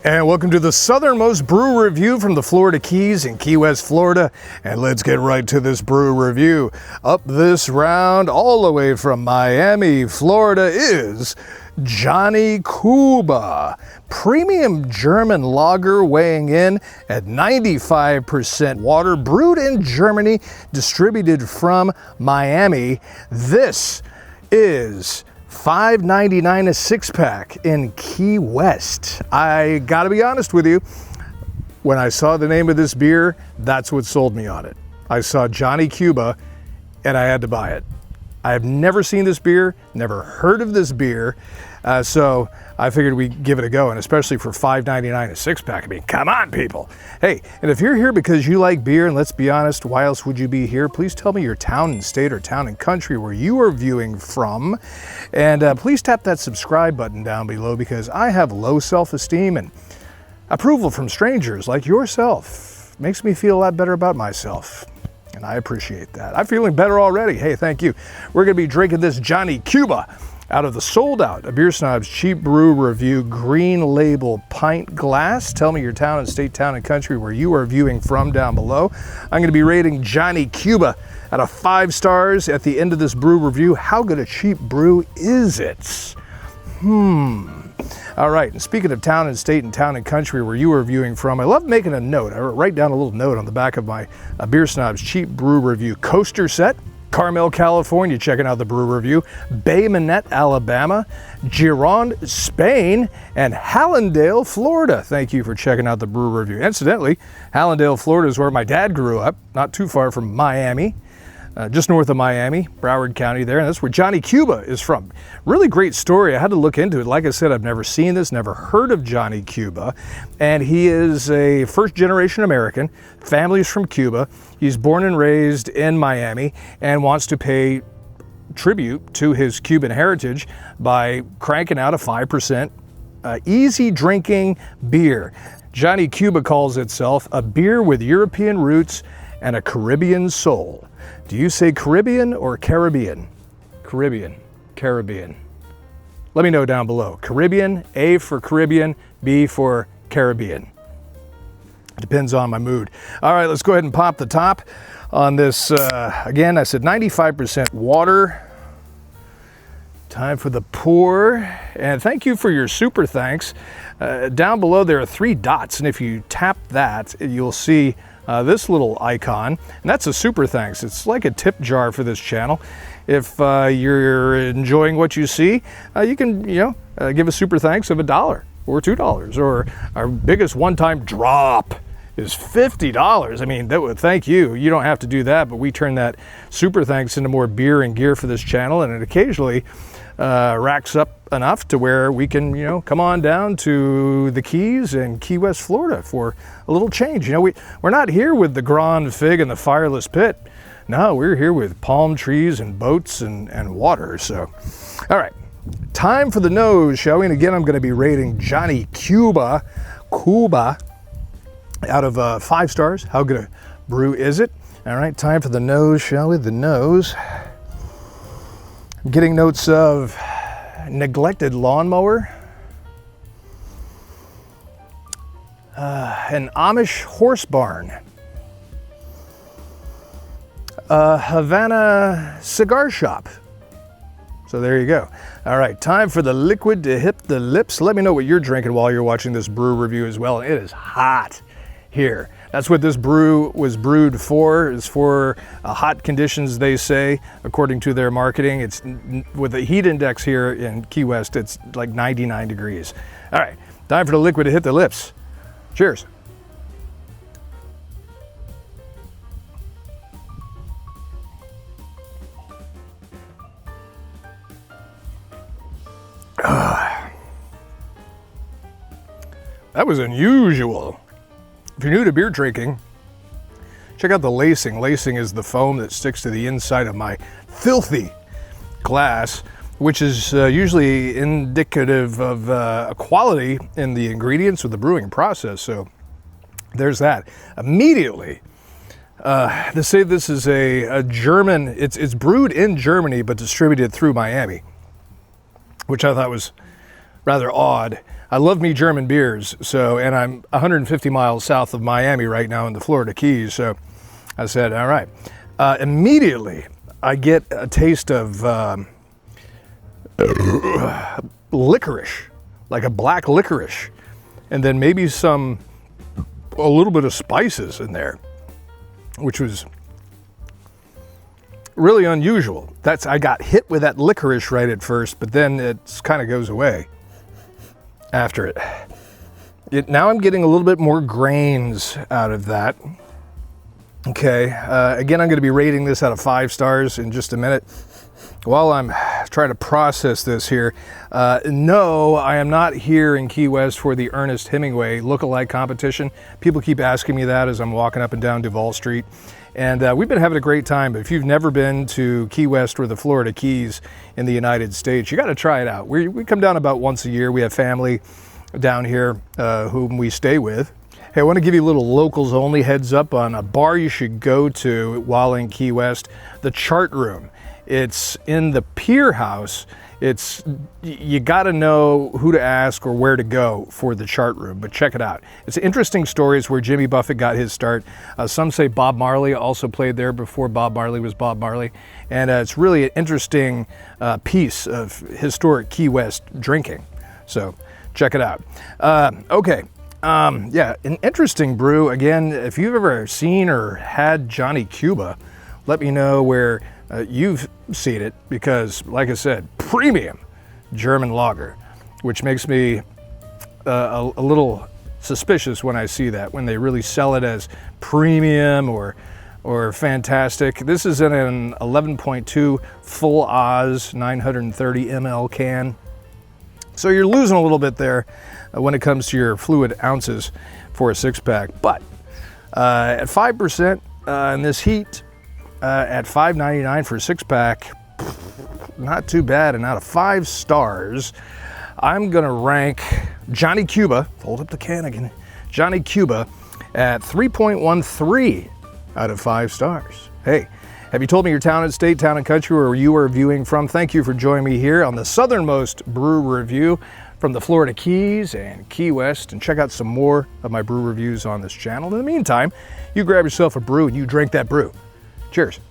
And welcome to the Southern Most Brew review from the Florida Keys in Key West, Florida. And let's get right to this brew review. Up this round, all the way from Miami, Florida, is Johnny Cuba. Premium German lager weighing in at 95% water, brewed in Germany, distributed from Miami. This is $5.99 a six-pack in Key West. I gotta be honest with you, when I saw the name of this beer, that's what sold me on it. I saw Johnny Cuba and I had to buy it. I have never seen this beer, never heard of this beer, so I figured we'd give it a go, and especially for $5.99 a six-pack. I mean, come on, people. Hey, and if you're here because you like beer, and let's be honest, why else would you be here? Please tell me your town and state or town and country where you are viewing from, and please tap that subscribe button down below, because I have low self-esteem, and approval from strangers like yourself makes me feel a lot better about myself. And I appreciate that. I'm feeling better already. Hey, thank you. We're going to be drinking this Johnny Cuba out of the sold out A Beer Snob's Cheap Brew Review green label pint glass. Tell me your town and state, town and country where you are viewing from down below. I'm going to be rating Johnny Cuba out of 5 stars at the end of this brew review. How good a cheap brew is it? All right, and speaking of town and state and town and country where you are viewing from, I love making a note. I write down a little note on the back of my Beer Snob's Cheap Brew Review coaster set. Carmel, California, checking out the brew review. Bay Minette, Alabama. Gironde, Spain. And Hallandale, Florida. Thank you for checking out the brew review. Incidentally, Hallandale, Florida is where my dad grew up, not too far from Miami. Just north of Miami, Broward County there, and that's where Johnny Cuba is from. Really great story. I had to look into it. Like I said, I've never seen this, never heard of Johnny Cuba, and he is a first-generation American. Family's from Cuba. He's born and raised in Miami and wants to pay tribute to his Cuban heritage by cranking out a 5% easy drinking beer. Johnny Cuba calls itself a beer with European roots and a Caribbean soul. Do you say Caribbean or Caribbean? Caribbean, Caribbean. Let me know down below. Caribbean, A for Caribbean, B for Caribbean. Depends on my mood. All right, let's go ahead and pop the top on this. Again, I said 95% water. Time for the pour. And thank you for your super thanks. Down below there are 3 dots, and if you tap that, you'll see this little icon, and that's a super thanks. It's like a tip jar for this channel. If you're enjoying what you see, you can give a super thanks of $1 or $2, or our biggest one-time drop is $50. I mean, that would thank you. You don't have to do that, but we turn that super thanks into more beer and gear for this channel, and it occasionally racks up enough to where we can, come on down to the Keys and Key West, Florida for a little change. We're not here with the Grand Fig and the Fireless Pit. No, we're here with palm trees and boats and water. So, all right, time for the nose, shall we? And again, I'm going to be rating Johnny Cuba out of 5 stars. How good a brew is it? All right, time for the nose, shall we? The nose. I'm getting notes of neglected lawnmower, an Amish horse barn, a Havana cigar shop. So there you go. All right, time for the liquid to hit the lips. Let me know what you're drinking while you're watching this brew review as well. It is hot here. That's what this brew was brewed for, is for hot conditions, they say, according to their marketing. It's with the heat index here in Key West, it's like 99 degrees. All right, time for the liquid to hit the lips. Cheers. That was unusual. If you're new to beer drinking, check out the lacing. Lacing is the foam that sticks to the inside of my filthy glass, which is usually indicative of quality in the ingredients of the brewing process. So there's that. Immediately, they say this is a German, it's brewed in Germany, but distributed through Miami, which I thought was rather odd. I love me German beers, so, and I'm 150 miles south of Miami right now in the Florida Keys, so I said, all right. Immediately, I get a taste of licorice, like a black licorice, and then maybe a little bit of spices in there, which was really unusual. I got hit with that licorice right at first, but then it kind of goes away after it. Now I'm getting a little bit more grains out of that. Okay, again, I'm going to be rating this out of 5 stars in just a minute. While I'm trying to process this here, no, I am not here in Key West for the Ernest Hemingway lookalike competition. People keep asking me that as I'm walking up and down Duval Street. And we've been having a great time, but if you've never been to Key West or the Florida Keys in the United States, you got to try it out. We come down about once a year. We have family down here whom we stay with. Hey, I want to give you a little locals only heads up on a bar you should go to while in Key West, the Chart Room. It's in the Pier House. You got to know who to ask or where to go for the Chart Room, but check it out. It's interesting stories where Jimmy Buffett got his start. Some say Bob Marley also played there before Bob Marley was Bob Marley. And it's really an interesting piece of historic Key West drinking. So check it out. Okay. Yeah, an interesting brew. Again, if you've ever seen or had Johnny Cuba, let me know where you've seen it, because like I said, premium German lager, which makes me a little suspicious when I see that, when they really sell it as premium or fantastic. This is in an 11.2 full Oz 930 ml can. So you're losing a little bit there when it comes to your fluid ounces for a 6-pack. But at 5% in this heat, at $5.99 for a 6-pack, not too bad. And out of 5 stars, I'm gonna rank Johnny Cuba, hold up the can again, Johnny Cuba at 3.13 out of 5 stars. Hey, have you told me your town and state, town and country where you are viewing from? Thank you for joining me here on the Southern Most Brew Review from the Florida Keys and Key West, and check out some more of my brew reviews on this channel. In the meantime, you grab yourself a brew and you drink that brew. Cheers.